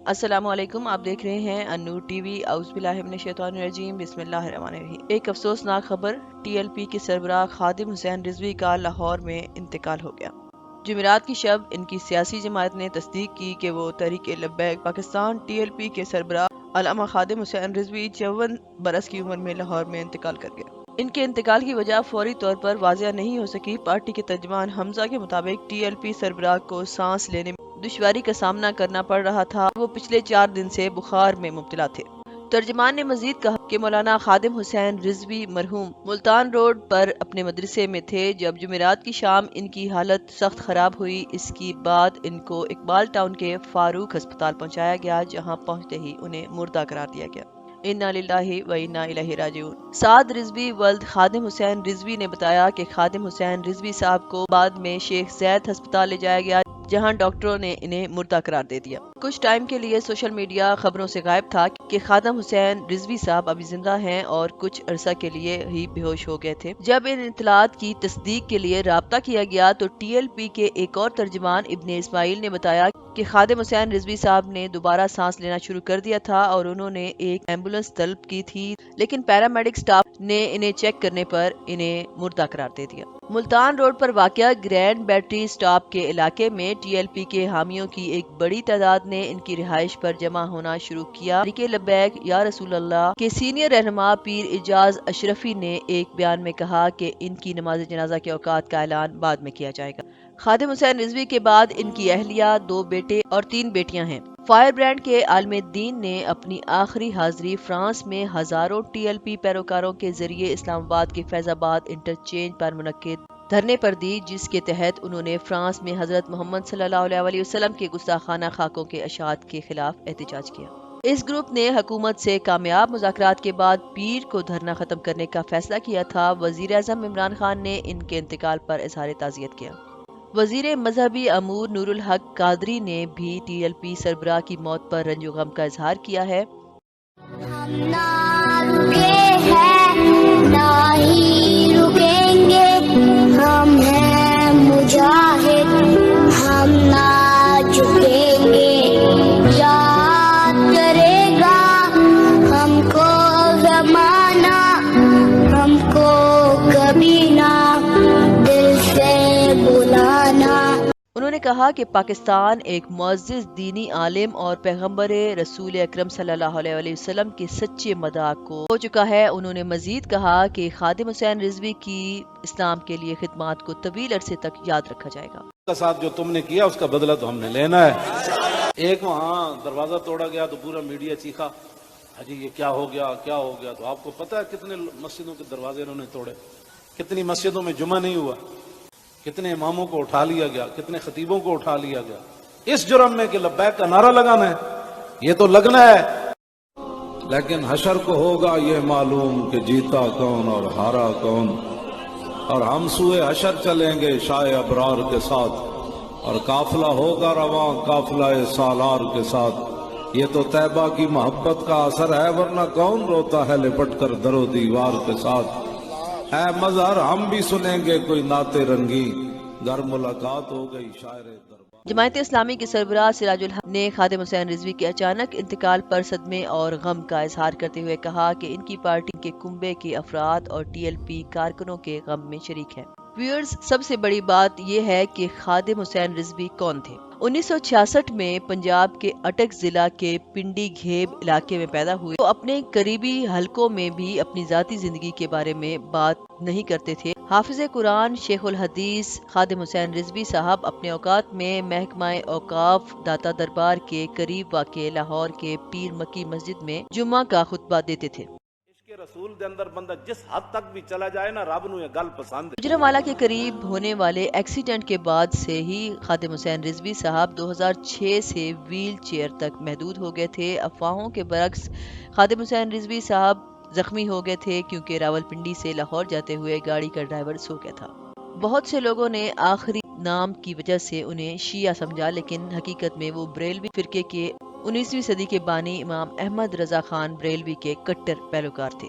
السلام علیکم، آپ دیکھ رہے ہیں النور ٹی وی۔ اعوذ باللہ من الشیطان الرجیم، بسم اللہ الرحمن الرحیم۔ ایک افسوسناک خبر، ٹی ایل پی کے سربراہ خادم حسین رضوی کا لاہور میں انتقال ہو گیا۔ جمعرات کی شب ان کی سیاسی جماعت نے تصدیق کی کہ وہ Tehreek Labbaik Pakistan T L P کے سربراہ علامہ خادم حسین رضوی 54 برس کی عمر میں لاہور میں انتقال کر گئے۔ ان کے انتقال کی وجہ فوری طور پر واضح نہیں ہو سکی۔ پارٹی کے ترجمان حمزہ کے مطابق ٹی ایل پی سربراہ کو سانس لینے میں دشواری کا سامنا کرنا پڑ رہا تھا۔ وہ پچھلے 4 دن سے بخار میں مبتلا تھے۔ ترجمان نے مزید کہا کہ مولانا خادم حسین رضوی مرحوم ملتان روڈ پر اپنے مدرسے میں تھے جب جمعرات کی شام ان کی حالت سخت خراب ہوئی۔ اس کے بعد ان کو اقبال ٹاؤن کے فاروق ہسپتال پہنچایا گیا، جہاں پہنچتے ہی انہیں مردہ قرار دیا گیا۔ انا للہ و انا الیہ راجعون۔ سعد رضوی ولد خادم حسین رضوی نے بتایا کہ خادم حسین رضوی صاحب کو بعد میں شیخ زید ہسپتال لے جایا گیا، جہاں ڈاکٹروں نے انہیں مردہ قرار دے دیا۔ کچھ ٹائم کے لیے سوشل میڈیا خبروں سے غائب تھا کہ خادم حسین رضوی صاحب ابھی زندہ ہیں اور کچھ عرصہ کے لیے ہی بے ہوش ہو گئے تھے۔ جب ان اطلاعات کی تصدیق کے لیے رابطہ کیا گیا تو ٹی ایل پی کے ایک اور ترجمان ابن اسماعیل نے بتایا کہ خادم حسین رضوی صاحب نے دوبارہ سانس لینا شروع کر دیا تھا اور انہوں نے ایک ایمبولینس طلب کی تھی، لیکن پیرامیڈک سٹاف نے انہیں چیک کرنے پر انہیں مردہ قرار دے دیا۔ ملتان روڈ پر واقع گرینڈ بیٹری سٹاپ کے علاقے میں ٹی ایل پی کے حامیوں کی ایک بڑی تعداد نے ان کی رہائش پر جمع ہونا شروع کیا۔ تحریک لبیک یا رسول اللہ کے سینئر رہنما پیر اعجاز اشرفی نے ایک بیان میں کہا کہ ان کی نماز جنازہ کے اوقات کا اعلان بعد میں کیا جائے گا۔ خادم حسین رضوی کے بعد ان کی اہلیہ، 2 بیٹے اور 3 بیٹیاں ہیں۔ فائر برانڈ کے عالم دین نے اپنی آخری حاضری فرانس میں ہزاروں ٹی ایل پی پیروکاروں کے ذریعے اسلام آباد کے فیض آباد انٹرچینج پر منعقد دھرنے پر دی، جس کے تحت انہوں نے فرانس میں حضرت محمد صلی اللہ علیہ وسلم کے گستاخانہ خاکوں کے اشاعت کے خلاف احتجاج کیا۔ اس گروپ نے حکومت سے کامیاب مذاکرات کے بعد پیر کو دھرنا ختم کرنے کا فیصلہ کیا تھا۔ وزیر اعظم عمران خان نے ان کے انتقال پر اظہار تعزیت کیا۔ وزیر مذہبی امور نور الحق قادری نے بھی ٹی ایل پی سربراہ کی موت پر رنج و غم کا اظہار کیا ہے۔ ہم نہ رکے ہیں نہ ہی رکیں گے، ہم ہیں مجاہد، ہم نہ جھکیں گے، یاد کرے گا ہم کو زمانہ، ہم کو کبھی نہ دل سے بلانا۔ انہوں نے کہا کہ پاکستان ایک معزز دینی عالم اور پیغمبر رسول اکرم صلی اللہ علیہ وسلم کے سچے مداح کو ہو چکا ہے۔ انہوں نے مزید کہا کہ خادم حسین رضوی کی اسلام کے لیے خدمات کو طویل عرصے تک یاد رکھا جائے گا۔ کا ساتھ جو تم نے کیا اس کا بدلہ تو ہم نے لینا ہے۔ ایک وہاں دروازہ توڑا گیا تو پورا میڈیا چیخا، حجی یہ کیا ہو گیا کیا ہو گیا۔ تو آپ کو پتہ ہے کتنے مسجدوں کے دروازے انہوں نے توڑے، کتنی مسجدوں میں جمعہ نہیں ہوا، کتنے اماموں کو اٹھا لیا گیا، کتنے خطیبوں کو اٹھا لیا گیا، اس جرم میں کہ لبیک کا نعرہ لگانا ہے، یہ تو لگنا ہے۔ لیکن حشر کو ہوگا یہ معلوم کہ جیتا کون اور ہارا کون، اور ہم سوئے حشر چلیں گے شاہ ابرار کے ساتھ، اور قافلہ ہوگا رواں قافلہ سالار کے ساتھ۔ یہ تو طیبہ کی محبت کا اثر ہے، ورنہ کون روتا ہے لپٹ کر در و دیوار کے ساتھ۔ اے مظہر ہم بھی سنیں گے کوئی نعت رنگی، گر ملاقات ہو گئی شاعر دربار۔ جماعت اسلامی کے سربراہ سراج الحق نے خادم حسین رضوی کے اچانک انتقال پر صدمے اور غم کا اظہار کرتے ہوئے کہا کہ ان کی پارٹی کے کنبے کے افراد اور ٹی ایل پی کارکنوں کے غم میں شریک ہیں۔ ویورز، سب سے بڑی بات یہ ہے کہ خادم حسین رضوی کون تھے۔ 1966 میں پنجاب کے اٹک ضلع کے پنڈی گھیب علاقے میں پیدا ہوئے۔ وہ اپنے قریبی حلقوں میں بھی اپنی ذاتی زندگی کے بارے میں بات نہیں کرتے تھے۔ حافظ قرآن شیخ الحدیث خادم حسین رضوی صاحب اپنے اوقات میں محکمہ اوقاف داتا دربار کے قریب واقع لاہور کے پیر مکی مسجد میں جمعہ کا خطبہ دیتے تھے۔ عشق رسول دے اندر بندہ جس حد تک بھی چلا جائے نا، رب نو یہ گل پسند ہے۔ گجرانوالہ کے قریب ہونے والے ایکسیڈنٹ کے بعد سے ہی خادم حسین رضوی صاحب 2006 سے ویل چیئر تک محدود ہو گئے تھے۔ افواہوں کے برعکس خادم حسین رضوی صاحب زخمی ہو گئے تھے کیونکہ راولپنڈی سے لاہور جاتے ہوئے گاڑی کا ڈرائیور سو گیا تھا۔ بہت سے لوگوں نے آخری نام کی وجہ سے انہیں شیعہ سمجھا، لیکن حقیقت میں وہ بریلوی فرقے کے 19ویں صدی کے بانی امام احمد رضا خان بریلوی کے کٹر پیروکار تھے۔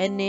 NA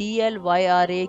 TLYRA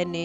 NA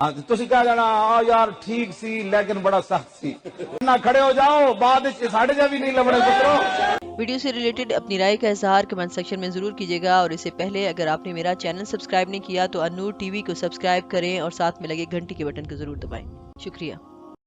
ہاں تسی کہہ جانا آ یار ٹھیک سی لیکن بڑا سخت سی نہ کھڑے ہو جاؤ بعد ساڑھے جا بھی نہیں لبنے پترو۔ ویڈیو سے ریلیٹڈ اپنی رائے کا اظہار کمنٹ سیکشن میں ضرور کیجیے گا، اور اس سے پہلے اگر آپ نے میرا چینل سبسکرائب نہیں کیا تو انور ٹی وی کو سبسکرائب کریں اور ساتھ میں لگے گھنٹی کے بٹن کو ضرور دبائیں۔ شکریہ۔